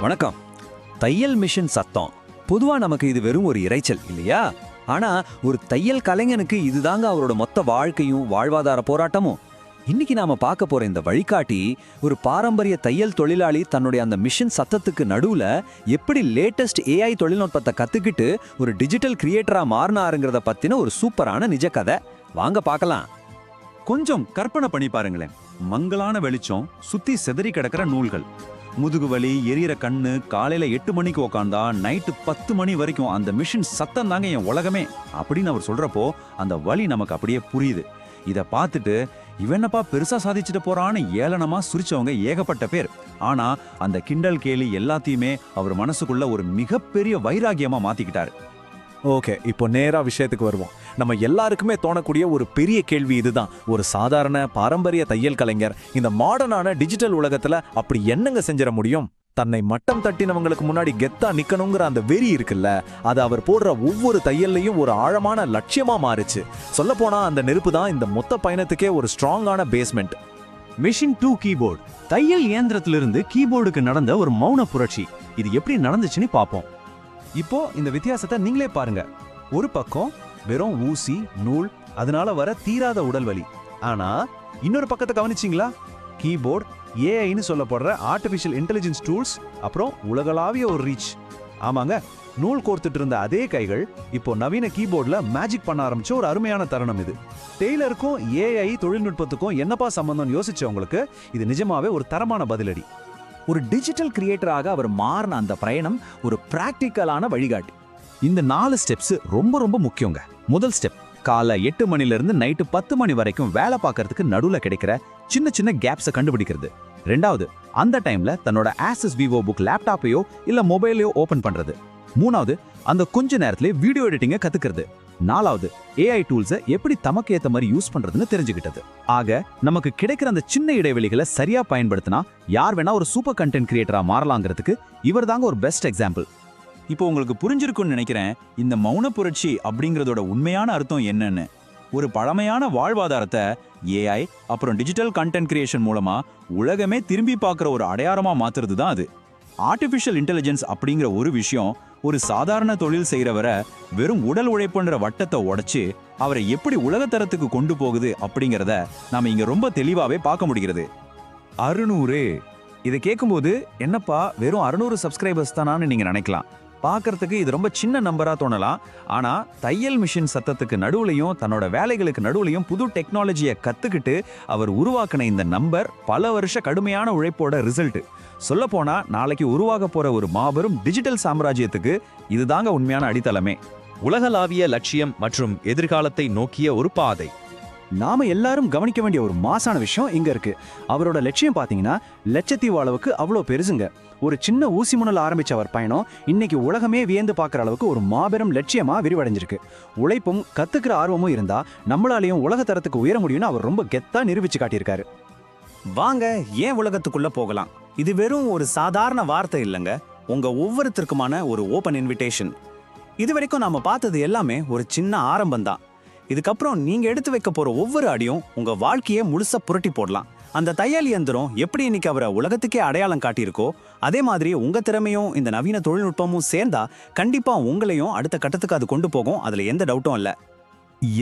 வணக்கம். தையல் மிஷின் சத்தம் பொதுவா நமக்கு இது வெறும் ஒரு இரைச்சல் இல்லையா? ஆனா ஒரு தையல் கலைஞனுக்கு இதுதாங்க அவரோட மொத்த வாழ்க்கையும் வாழ்வாதார போராட்டமும். இன்னைக்கு நாம பார்க்க போற இந்த வழிகாட்டி ஒரு பாரம்பரிய தையல் தொழிலாளி தன்னுடைய அந்த மிஷின் சத்தத்துக்கு நடுவுல எப்படி லேட்டஸ்ட் ஏஐ தொழில்நுட்பத்தை கத்துக்கிட்டு ஒரு டிஜிட்டல் கிரியேட்டரா மாறினாருங்கிறத பத்தின ஒரு சூப்பரான நிஜ கதை. வாங்க பார்க்கலாம். கொஞ்சம் கற்பனை பண்ணி பாருங்களேன். மங்கலான வெளிச்சம், சுத்தி செதறி கிடக்கிற நூல்கள், முதுகு வலி, எரியற கண்ணு, காலையில 8 மணிக்கு உக்காந்தா நைட்டு 10 மணி வரைக்கும் அந்த மிஷின் சத்தம் தாங்க என் உலகமே அப்படின்னு அவர் சொல்றப்போ அந்த வலி நமக்கு அப்படியே புரியுது. இதை பார்த்துட்டு இவனப்பா பெருசா சாதிச்சுட்டு போறான்னு ஏளனமா சுரிச்சவங்க ஏகப்பட்ட பேர். ஆனா அந்த கிண்டல் கேலி எல்லாத்தையுமே அவர் மனசுக்குள்ள ஒரு மிகப்பெரிய வைராகியமா மாத்திக்கிட்டாரு. ஓகே, இப்போ நேரா விஷயத்துக்கு வருவோம். நம்ம எல்லாருக்குமே தோணக்கூடிய ஒரு பெரிய கேள்வி இதுதான். ஒரு சாதாரண பாரம்பரிய தையல் கலைஞர் இந்த மாடர்னான டிஜிட்டல் உலகத்துல அப்படி என்னங்க செஞ்சிட முடியும்? தன்னை மட்டம் தட்டினவங்களுக்கு முன்னாடி கெத்தா நிக்கணுங்கிற அந்த வெறி இருக்குல்ல, அது அவர் போடுற ஒவ்வொரு தையல்லையும் ஒரு ஆழமான லட்சியமா மாறுச்சு. சொல்லப்போனா அந்த நெருப்பு தான் இந்த மொத்த பயணத்துக்கே ஒரு ஸ்ட்ராங்கான பேஸ்மெண்ட். மிஷின் 2 கீபோர்டு, தையல் இயந்திரத்திலிருந்து கீபோர்டுக்கு நடந்த ஒரு மௌன புரட்சி. இது எப்படி நடந்துச்சுன்னு பார்ப்போம். இப்போ இந்த வித்தியாசத்தை நீங்களே பாருங்க. ஒரு பக்கம் வெறும் ஊசி, நூல், அதனால வர தீராத உடல் வலி. ஆனா இன்னொரு பக்கத்தை கவனிச்சிங்களா? கீபோர்டு, ஏஐன்னு சொல்லப்படுற ஆர்டிஃபிஷியல் இன்டெலிஜென்ஸ் டூல்ஸ், அப்புறம் உலகளாவிய ஒரு ரீச். ஆமாங்க, நூல் கோர்த்துட்டு இருந்த அதே கைகள் இப்போ நவீன கீபோர்ட்ல மேஜிக் பண்ண ஆரம்பிச்ச ஒரு அருமையான தருணம் இது. டெய்லருக்கும் ஏஐ தொழில்நுட்பத்துக்கும் என்னப்பா சம்பந்தம் யோசிச்சவங்களுக்கு இது நிஜமாவே ஒரு தரமான பதிலடி. ஒரு டிஜிட்டல் கிரியேட்டராக அவர் மாறின அந்த பயணம் ஒரு பிராக்டிக்கலான வழிகாட்டி. இந்த 4 ஸ்டெப்ஸ் ரொம்ப ரொம்ப முக்கியங்க. முதல் ஸ்டெப், காலை 8 மணில இருந்து நைட்டு 10 மணி வரைக்கும் வேலை பார்க்கறதுக்கு நடுவுல கிடைக்கிற சின்ன சின்ன கேப்ஸை கண்டுபிடிக்கிறது. ரெண்டாவது, அந்த டைம்ல தன்னோட ஆசஸ் விவோ புக் லேப்டாப்பையோ இல்ல மொபைலையோ ஓபன் பண்றது. மூணாவது, அந்த கொஞ்ச நேரத்திலே வீடியோ எடிட்டிங்கை கத்துக்கிறது. நாலாவது, ஏஐ டூல்ஸை எப்படி தமக்கு ஏத்த மாதிரி யூஸ் பண்றதுன்னு தெரிஞ்சுக்கிட்டது. ஆக நமக்கு கிடைக்கிற அந்த சின்ன இடைவெளிகளை சரியா பயன்படுத்தினா யார் வேணா ஒரு சூப்பர் கண்டென்ட் கிரியேட்டரா மாறலாங்கிறதுக்கு இவர் தாங்க ஒரு பெஸ்ட் எக்ஸாம்பிள். இப்போ உங்களுக்கு புரிஞ்சிருக்கும்னு நினைக்கிறேன் இந்த மௌன புரட்சி அப்படிங்கறதோட உண்மையான அர்த்தம் என்னன்னு. ஒரு பழமையான வாழ்வாதாரத்தை ஏஐ அப்புறம் டிஜிட்டல் கண்டென்ட் கிரியேஷன் மூலமா உலகமே திரும்பி பார்க்குற ஒரு அடையாளமா மாத்துறது தான் அது. ஆர்டிஃபிஷியல் இன்டெலிஜென்ஸ் அப்படிங்கிற ஒரு விஷயம் ஒரு சாதாரண தொழில் செய்யறவரை வெறும் உடல் உழைப்புன்ற வட்டத்தை உடைச்சு அவரை எப்படி உலகத்தரத்துக்கு கொண்டு போகுது அப்படிங்கிறத நாம இங்க ரொம்ப தெளிவாவே பார்க்க முடிகிறது. 600 இதை கேட்கும்போது என்னப்பா வெறும் 600 சப்ஸ்கிரைபர்ஸ் தானான்னு நீங்க நினைக்கலாம். பார்க்கறதுக்கு இது ரொம்ப சின்ன நம்பரா தோணலாம். ஆனா தையல் மிஷின் சத்தத்துக்கு நடுவுலையும் தன்னோட வேலைகளுக்கு நடுவுலையும் புது டெக்னாலஜியை கத்துக்கிட்டு அவர் உருவாக்கின இந்த நம்பர் பல வருஷ கடுமையான உழைப்போட ரிசல்ட். சொல்ல போனா நாளைக்கு உருவாக போற ஒரு மாபெரும் டிஜிட்டல் சாம்ராஜ்யத்துக்கு இதுதாங்க உண்மையான அடித்தளமே. உலகளாவிய லட்சியம் மற்றும் எதிர்காலத்தை நோக்கிய ஒரு பாதை. நாம எல்லாரும் கவனிக்க வேண்டிய ஒரு மாசான விஷயம் இங்க இருக்கு. அவரோட லட்சியம் பாத்தீங்கன்னா லட்சத்தீவு அளவுக்கு அவ்வளோ பெருசுங்க. ஒரு சின்ன ஊசி முனல் ஆரம்பிச்ச அவர் பயணம் இன்னைக்கு உலகமே வியந்து பார்க்குற அளவுக்கு ஒரு மாபெரும் லட்சியமா விரிவடைஞ்சிருக்கு. உழைப்பும் கத்துக்கிற ஆர்வமும் இருந்தா நம்மளாலையும் உலகத்தரத்துக்கு உயர முடியும்னு அவர் ரொம்ப கெத்தா நிரூபிச்சு காட்டியிருக்காரு. வாங்க ஏன் உலகத்துக்குள்ள போகலாம். இது வெறும் ஒரு சாதாரண வார்த்தை இல்லைங்க, உங்க ஒவ்வொருத்தருக்குமான ஒரு ஓபன் இன்விடேஷன். இது வரைக்கும் நாம பார்த்தது எல்லாமே ஒரு சின்ன ஆரம்பம் தான். இதுக்கப்புறம் நீங்க எடுத்து வைக்க போற ஒவ்வொரு அடியும் உங்க வாழ்க்கையை முழுசா புரட்டி போடலாம். அந்த தையல் இயந்திரம் எப்படி இன்னைக்கு அவரை உலகத்துக்கே அடையாளம் காட்டியிருக்கோ அதே மாதிரி உங்க திறமையும் இந்த நவீன தொழில்நுட்பமும் சேர்ந்தா கண்டிப்பா உங்களையும் அடுத்த கட்டத்துக்கு அது கொண்டு போகும். அதுல எந்த டவுட்டும் இல்லை.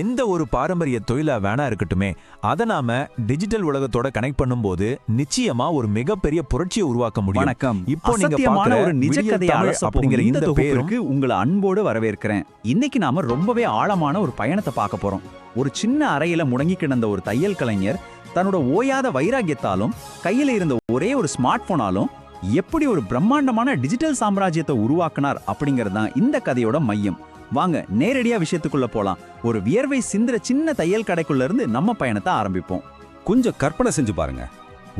எந்த ஒரு பாரம்பரிய தொழிலா வேணா இருக்கட்டுமே, அதை நாம டிஜிட்டல் உலகத்தோட கனெக்ட் பண்ணும்போது நிச்சயமா ஒரு மிகப்பெரிய புரட்சியை உருவாக்க முடியும். வணக்கம். இப்போ நீங்க ஒரு நிஜ கதையை அப்படிங்கிற இந்த தொகுப்பிற்கு உங்களை அன்போடு வரவேற்கிறேன். இன்னைக்கு நாம ரொம்பவே ஆழமான ஒரு பயணத்தை பார்க்க போறோம். ஒரு சின்ன அறையில முடங்கி கிடந்த ஒரு தையல் கலைஞர் தன்னோட ஓயாத வைராகியத்தாலும் கையில இருந்த ஒரே ஒரு ஸ்மார்ட் போனாலும் எப்படி ஒரு பிரம்மாண்டமான டிஜிட்டல் சாம்ராஜ்யத்தை உருவாக்குனார் அப்படிங்கிறது தான் இந்த கதையோட மையம். வாங்க நேரடியா விஷயத்துக்குள்ள போலாம். ஒரு வியர்வை சிந்துற சின்ன தையல் கடைக்குள்ள இருந்து நம்ம பயணத்தை ஆரம்பிப்போம். கொஞ்சம் கற்பனை செஞ்சு பாருங்க.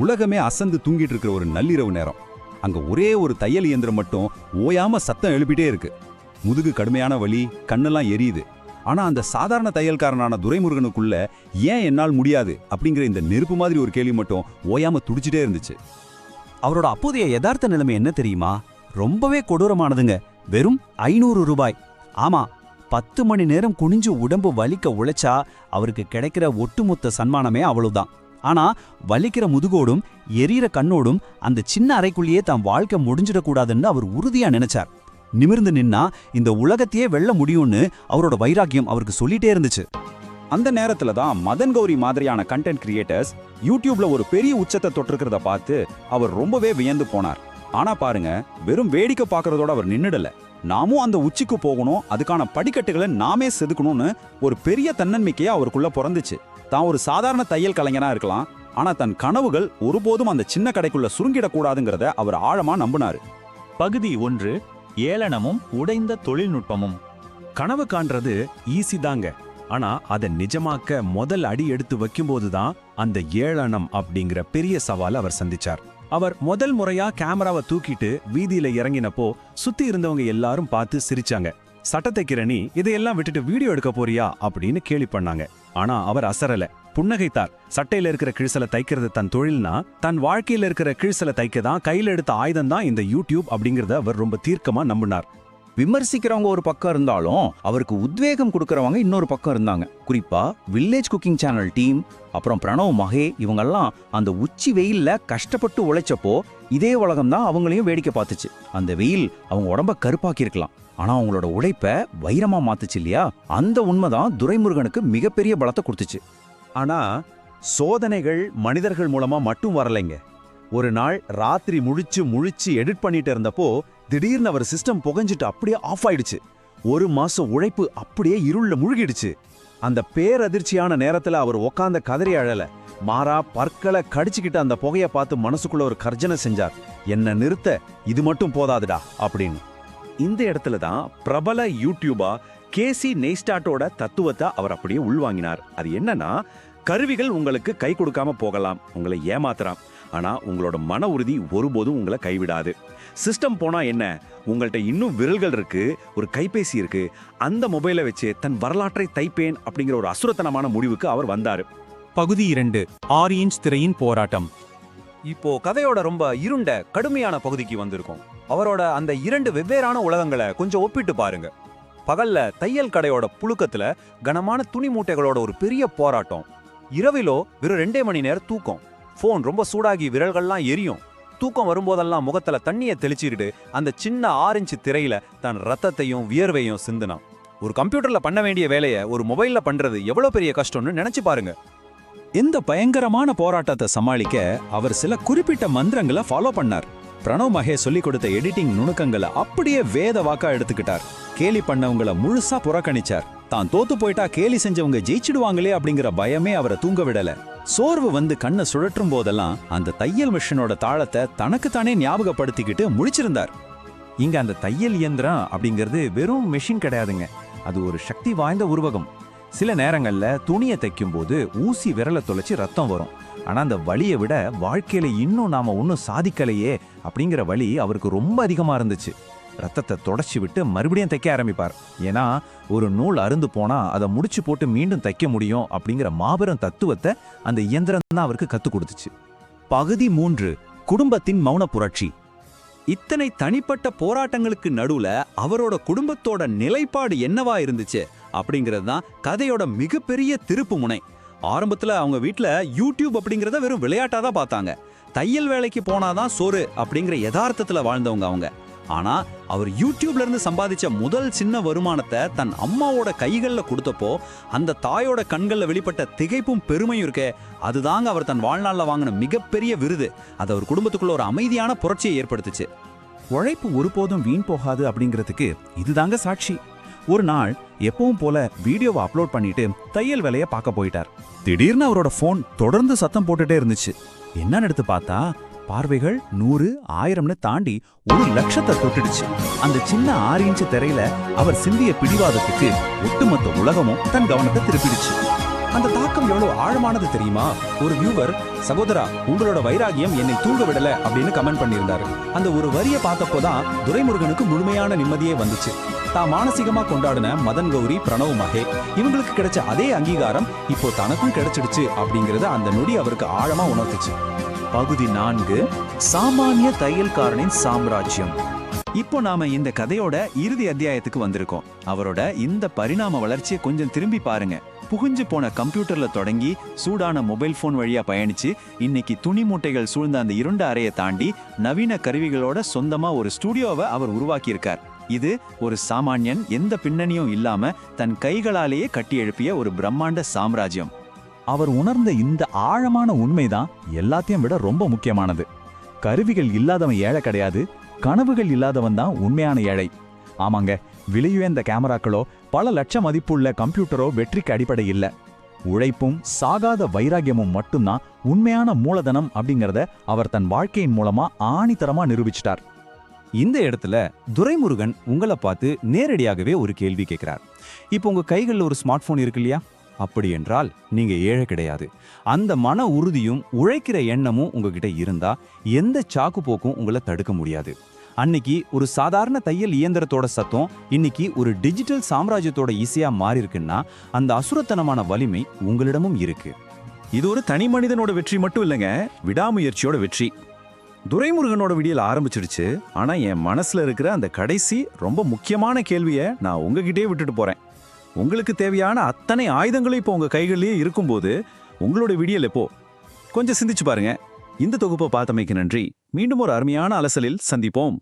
உலகமே அசந்து தூங்கிட்டு இருக்கிற ஒரு நள்ளிரவு நேரம். அங்க ஒரே ஒரு தையல் இயந்திரம் மட்டும் ஓயாம சத்தம் எழுப்பிட்டே இருக்கு. முதுகு கடுமையான வலி, கண்ணெல்லாம் எரியுது. ஆனா அந்த சாதாரண தையல்காரனான துரைமுருகனுக்குள்ள ஏன் என்னால் முடியாது அப்படிங்கிற இந்த நெருப்பு மாதிரி ஒரு கேள்வி மட்டும் ஓயாம துடிச்சிட்டே இருந்துச்சு. அவரோட அப்போதைய யதார்த்த நிலைமை என்ன தெரியுமா? ரொம்பவே கொடூரமானதுங்க. வெறும் 500 ரூபாய். ஆமா, 10 மணி நேரம் குனிஞ்சு உடம்பு வலிக்க உழைச்சா அவருக்கு கிடைக்கிற ஒட்டுமொத்த சன்மானமே அவ்வளவுதான். ஆனா வலிக்கிற முதுகோடும் எரியற கண்ணோடும் அந்த சின்ன அறைக்குள்ளேயே தான் வாழ்க்கை முடிஞ்சிடக்கூடாதுன்னு அவர் உறுதியா நினைச்சார். நிமிர்ந்து நின்னா இந்த உலகத்தையே வெல்ல முடியும்னு அவரோட வைராக்கியம் அவருக்கு சொல்லிட்டே இருந்துச்சு. அந்த நேரத்துல தான் மதன் கௌரி மாதிரியான கண்டென்ட் கிரியேட்டர்ஸ் யூடியூப்ல ஒரு பெரிய உச்சத்தை தொட்டிருக்கிறத பார்த்து அவர் ரொம்பவே வியந்து போனார். ஆனா பாருங்க, வெறும் வேடிக்கை பார்க்கறதோட அவர் நின்னுடல. நாமும் அந்த உச்சிக்கு போகணும், அதுக்கான படிக்கட்டுகளை நாமே செதுக்கணும்னு ஒரு பெரிய தன்னம்பிக்கையா அவருக்குள்ள பிறந்துச்சு. தான் ஒரு சாதாரண தையல் கலைஞனா இருக்கலாம், ஆனா தன் கனவுகள் ஒருபோதும் அந்த சின்ன கடைக்குள்ள சுருங்கிடக்கூடாதுங்கிறத அவர் ஆழமா நம்பினாரு. பகுதி 1. ஏளனமும் உடைந்த தொழில்நுட்பமும். கனவு காண்றது ஈஸி தாங்க, ஆனா அதை நிஜமாக்க முதல் அடி எடுத்து வைக்கும்போது தான் அந்த ஏளனம் அப்படிங்கிற பெரிய சவால் அவர் சந்திச்சார். அவர் முதல் முறையா கேமராவை தூக்கிட்டு வீதியில இறங்கினப்போ சுத்தி இருந்தவங்க எல்லாரும் பார்த்து சிரிச்சாங்க. சட்டத்தைக்கிற நீ இதையெல்லாம் விட்டுட்டு வீடியோ எடுக்க போறியா அப்படின்னு கேலி பண்ணாங்க. ஆனா அவர் அசரல, புன்னகைத்தார். சட்டையில இருக்கிற கிழிசலை தைக்கிறது தன் தொழில்னா, தன் வாழ்க்கையில இருக்கிற கிழிசலை தைக்க தான் கையில எடுத்த ஆயுதம் தான் இந்த யூடியூப் அப்படிங்கறத அவர் ரொம்ப தீர்க்கமா நம்பினார். விமர்சிக்கிறவங்க ஒரு பக்கம் இருந்தாலும் அவருக்கு உத்வேகம் கொடுக்கறவங்க இன்னொரு பக்கம் இருந்தாங்க. குறிப்பா வில்லேஜ் குக்கிங் சேனல் டீம், அப்புறம் பிரணவ் மகே, இவங்கெல்லாம் அந்த உச்சி வெயில்ல கஷ்டப்பட்டு உழைச்சப்போ இதே உலகம் தான் அவங்களையும் வேடிக்கை பார்த்துச்சு. அந்த வெயில் அவங்க உடம்ப கருப்பாக்கி இருக்கலாம், ஆனா அவங்களோட உழைப்ப வைரமா மாத்துச்சு இல்லையா? அந்த உண்மைதான் துரைமுருகனுக்கு மிகப்பெரிய பலத்தை கொடுத்துச்சு. ஆனா சோதனைகள் மனிதர்கள் மூலமா மட்டும் வரலைங்க. ஒரு நாள் ராத்திரி முழிச்சு எடிட் பண்ணிட்டு இருந்தப்போ திடீர்னு அவர் சிஸ்டம் புகைஞ்சிட்டு அப்படியே ஆஃப் ஆயிடுச்சு. 1 மாசம் உழைப்பு அப்படியே இருள்ல முழுகிடுச்சு. அந்த பேரதிர்ச்சியான நேரத்துல அவர் உக்காந்த கதறி அழல, மாறா பற்களை கடிச்சுக்கிட்டு அந்த புகைய பார்த்து மனசுக்குள்ள ஒரு கர்ஜனை செஞ்சார். என்ன நிறுத்த இது மட்டும் போதாதுடா அப்படின்னு. இந்த இடத்துல தான் பிரபல யூடியூபா கேசி நெய்ஸ்டாட்டோட தத்துவத்தை அவர் அப்படியே உள்வாங்கினார். அது என்னன்னா, கருவிகள் உங்களுக்கு கை கொடுக்காம போகலாம், உங்களை ஏமாத்துறான், ஆனா உங்களோட மன உறுதி ஒருபோதும் உங்களை கைவிடாது. சிஸ்டம் போனா என்ன, உங்கள்கிட்ட இன்னும் விரல்கள் இருக்கு, ஒரு கைபேசி இருக்கு, அந்த மொபைலை வச்சு தன் வரலாற்றை தைப்பேன் அப்படிங்கிற ஒரு அசுரத்தனமான முடிவுக்கு அவர் வந்தாரு. பகுதி 2. 6 இன்ச் திரையின் போராட்டம். இப்போ கதையோட ரொம்ப இருண்ட கடுமையான பகுதிக்கு வந்திருக்கோம். அவரோட அந்த 2 வெவ்வேறான உலகங்களை கொஞ்சம் ஒப்பிட்டு பாருங்க. பகல்ல தையல் கடையோட புழுக்கத்துல கனமான துணி மூட்டைகளோட ஒரு பெரிய போராட்டம். இரவிலோ வெறும் 2 மணி நேரம் தூக்கம். போன் ரொம்ப சூடாகி விரல்கள்லாம் எரியும். தூக்கம் வரும்போதெல்லாம் முகத்துல தண்ணியை தெளிச்சுக்கிட்டு அந்த சின்ன 6 இன்ச் திரையில தன் ரத்தத்தையும் வியர்வையும் சிந்தினான். ஒரு கம்ப்யூட்டர்ல பண்ண வேண்டிய வேலையை ஒரு மொபைல்ல பண்றது எவ்வளவு பெரிய கஷ்டம்னு நினைச்சு பாருங்க. இந்த பயங்கரமான போராட்டத்தை சமாளிக்க அவர் சில குறிப்பிட்ட மந்திரங்களை ஃபாலோ பண்ணார். பிரணவ் மகே சொல்லிக் கொடுத்த எடிட்டிங் நுணுக்கங்களை அப்படியே வேத வாக்கா எடுத்துக்கிட்டார். கேலி பண்ணவங்கள முழுசா புறக்கணிச்சார். தான் தோத்து போயிட்டா கேலி செஞ்சவங்க ஜெயிச்சிடுவாங்களே அப்படிங்கிற பயமே அவரை தூங்க விடல. சோர்வு வந்து கண்ணை சுழற்றும் போதெல்லாம் அந்த தையல் மிஷினோட தாளத்தை தனக்குத்தானே ஞாபகப்படுத்திக்கிட்டு முழிச்சிருந்தார். இங்க அந்த தையல் இயந்திரம் அப்படிங்கிறது வெறும் மெஷின் கிடையாதுங்க, அது ஒரு சக்தி வாய்ந்த உருவகம். சில நேரங்கள்ல துணியை தைக்கும் போது ஊசி விரலை தொலைச்சு ரத்தம் வரும். ஆனா அந்த வலியை விட வாழ்க்கையில இன்னும் நாம ஒன்னும் சாதிக்கலையே அப்படிங்கிற வலி அவருக்கு ரொம்ப அதிகமா இருந்துச்சு. ரத்தத்தை தொடச்சி விட்டு மறுபடியும் தைக்க ஆரம்பிப்பார். ஏன்னா ஒரு நூல் அருந்து போனா அதை முடிச்சு போட்டு மீண்டும் தைக்க முடியும் அப்படிங்கிற மாபெரும் தத்துவத்தை அந்த இயந்திரம் தான் அவருக்கு கத்துக் கொடுத்துச்சு. பகுதி 3. குடும்பத்தின் மௌன புரட்சி. இத்தனை தனிப்பட்ட போராட்டங்களுக்கு நடுவுல அவரோட குடும்பத்தோட நிலைப்பாடு என்னவா இருந்துச்சு அப்படிங்கிறது தான் கதையோட மிகப்பெரிய திருப்பு முனை. ஆரம்பத்துல அவங்க வீட்ல யூடியூப் அப்படிங்கறத வெறும் விளையாட்டாதான் பார்த்தாங்க. தையல் வேலைக்கு போனாதான் சோறு அப்படிங்கிற யதார்த்தத்துல வாழ்ந்தவங்க அவங்க. ஆனா அவர் யூடியூப்ல இருந்து சம்பாதிச்ச முதல் சின்ன வருமானத்தை தன் அம்மாவோட கைகள்ல கொடுத்தப்போ அந்த தாயோட கண்கள்ல வெளிப்பட்ட திகைப்பும் பெருமையும் இருக்கே, அதுதாங்க அவர் தன் வாழ்நாள்ல வாங்கின மிகப்பெரிய விருது. அது அவர் குடும்பத்துக்குள்ள ஒரு அமைதியான புரட்சியை ஏற்படுத்துச்சு. உழைப்பு ஒருபோதும் வீண் போகாது அப்படிங்கிறதுக்கு இதுதாங்க சாட்சி. ஒரு நாள் எப்பவும் போல வீடியோவை அப்லோட் பண்ணிட்டு தையல் வேலையை பார்க்க போயிட்டார். திடீர்னு அவரோட போன் தொடர்ந்து சத்தம் போட்டுட்டே இருந்துச்சு. என்னன்னு எடுத்து பார்த்தா பார்வைகள் 100, 1000ன்னு தாண்டி 1,00,000 தொட்டுடுச்சு. அந்த சின்ன 6 இன்ச் திரையில அவர் சிந்திய பிடிவாதத்துக்கு ஒட்டுமொத்த உலகமும் தன் கவனத்தை திருப்பிடுச்சு. அந்த தாக்கம் எவ்வளவு ஆழமானது தெரியுமா? ஒரு வியூவர், சகோதரா உங்களோட வைராகியம் என்னை தூங்க விடல அப்படின்னு கமெண்ட் பண்ணியிருந்தாரு. அந்த ஒரு வரியை பார்த்தப்போதான் துரைமுருகனுக்கு முழுமையான நிம்மதியே வந்துச்சு. தான் மானசீகமா கொண்டாடின மதன் கௌரி, பிரணவ் மகே இவங்களுக்கு கிடைச்ச அதே அங்கீகாரம் இப்போ தனக்கும் கிடைச்சிடுச்சு அப்படிங்கறது அந்த நொடி அவருக்கு ஆழமா உணர்த்துச்சு. பகுதி 4. சாமானிய தையல்காரனின் சாம்ராஜ்யம். இப்போ நாம இந்த கதையோட இறுதி அத்தியாயத்துக்கு வந்திருக்கோம். அவரோட இந்த பரிணாம வளர்ச்சியை கொஞ்சம் திரும்பி பாருங்க. புகுஞ்சு போன கம்ப்யூட்டர்ல தொடங்கி சூடான மொபைல் போன் வழியா பயணிச்சு இன்னைக்கு துணி மூட்டைகள் சூழ்ந்த அந்த இருண்ட அறையை தாண்டி நவீன கருவிகளோட சொந்தமா ஒரு ஸ்டுடியோவை அவர் உருவாக்கியிருக்கார். இது ஒரு சாமானியன் எந்த பின்னணியும் இல்லாம தன் கைகளாலேயே கட்டி எழுப்பிய ஒரு பிரம்மாண்ட சாம்ராஜ்யம். அவர் உணர்ந்த இந்த ஆழமான உண்மைதான் எல்லாத்தையும் விட ரொம்ப முக்கியமானது. கருவிகள் இல்லாதவன் ஏழை கிடையாது, கனவுகள் இல்லாதவன் தான் உண்மையான ஏழை. ஆமாங்க, விலையுயர்ந்த கேமராக்களோ பல லட்சம் மதிப்புள்ள கம்ப்யூட்டரோ வெற்றிக்கு அடிப்படை இல்ல. உழைப்பும் சாகாத வைராகியமும் மட்டும்தான் உண்மையான மூலதனம் அப்படிங்கறத அவர் தன் வாழ்க்கையின் மூலமா ஆணித்தரமா நிரூபிச்சிட்டார். இந்த இடத்துல துரைமுருகன் உங்களை பார்த்து நேரடியாகவே ஒரு கேள்வி கேட்கிறார். இப்போ உங்க கைகளில் ஒரு ஸ்மார்ட் போன் இருக்கு இல்லையா? அப்படி என்றால் நீங்க ஏழை கிடையாது. அந்த மன உறுதியும் உழைக்கிற எண்ணமும் உங்ககிட்ட இருந்தா எந்த சாக்கு போக்கும் உங்களை தடுக்க முடியாது. அன்னைக்கு ஒரு சாதாரண தையல் இயந்திரத்தோட சத்தம் இன்னைக்கு ஒரு டிஜிட்டல் சாம்ராஜ்யத்தோட இசையா மாறி இருக்குன்னா அந்த அசுரத்தனமான வலிமை உங்களிடமும் இருக்கு. இது ஒரு தனி மனிதனோட வெற்றி மட்டும் இல்லைங்க, விடாமுயற்சியோட வெற்றி. துரைமுருகனோட விடியல் ஆரம்பிச்சிடுச்சு. ஆனா என் மனசுல இருக்கிற அந்த கடைசி ரொம்ப முக்கியமான கேள்வியை நான் உங்ககிட்டயே விட்டுட்டு போறேன். உங்களுக்கு தேவையான அத்தனை ஆயுதங்களும் இப்போ உங்க கைகளிலேயே இருக்கும்போது உங்களோட விடியல் எப்போ? கொஞ்சம் சிந்திச்சு பாருங்க. இந்த தொகுப்பை பார்த்தமைக்கு நன்றி. மீண்டும் ஒரு அருமையான அலசலில் சந்திப்போம்.